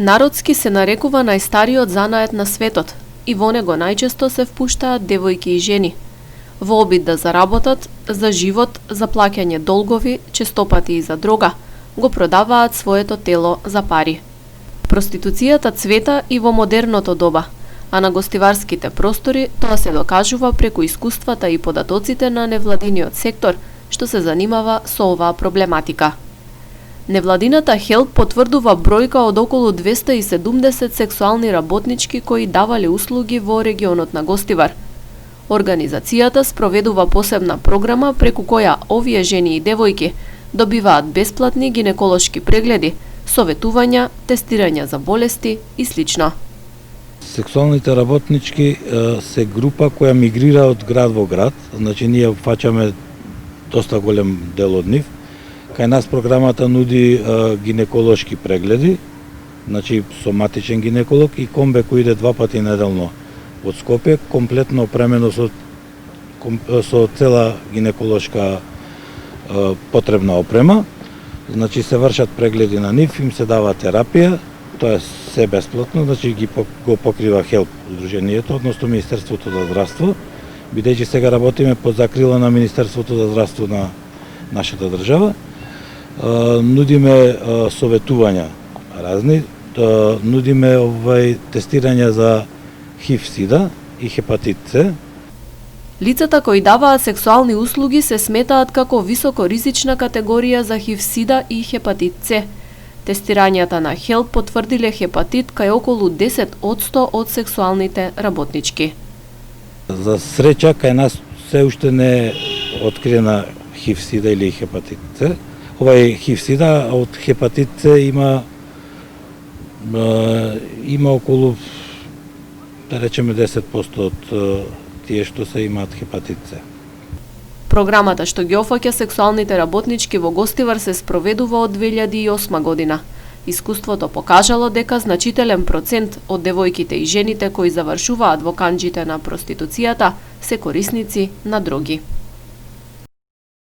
Народски се нарекува најстариот занает на светот и во него најчесто се впуштаат девојки и жени. Во обид да заработат, за живот, за плаќање долгови, честопати и за дрога, го продаваат своето тело за пари. Проституцијата цвета и во модерното доба, а на гостиварските простори тоа се докажува преку искуствата и податоците на невладиниот сектор, што се занимава со оваа проблематика. Невладината HELP потврдува бројка од околу 270 сексуални работнички кои давале услуги во регионот на Гостивар. Организацијата спроведува посебна програма преку која овие жени и девојки добиваат бесплатни гинеколошки прегледи, советувања, тестирања за болести и слично. Сексуалните работнички се група која мигрира од град во град, значи ние фаќаме доста голем дел од нив. Кај нас програмата нуди гинеколошки прегледи, значи соматичен гинеколог и комбе кој иде 2 пати неделно од Скопје, комплетно опремено со цела гинеколошка потребна опрема. Значи се вршат прегледи на нив, им се дава терапија, тоа е се бесплатно, значи го покрива HELP Удруженијето, односно Министерството за здравство, бидејќи сега работиме под закрила на Министерството за здравство на нашата држава. Нудиме советувања разни, нудиме тестирања за HIV-сида и хепатит С. Лицата кои даваат сексуални услуги се сметаат како високоризична категорија за HIV-сида и хепатит С. Тестирањата на HELP потврдиле хепатит кај околу 10% од сексуалните работнички. За среќа кај нас се уште не е откриена HIV-сида или хепатит С. Овај HIV-сида од хепатит С има околу, да речеме, 10% од тие што се имаат хепатит С. Програмата што ги офаќа сексуалните работнички во Гостивар се спроведува од 2008 година. Искуството покажало дека значителен процент од девојките и жените кои завршуваат во канџите на проституцијата се корисници на дроги.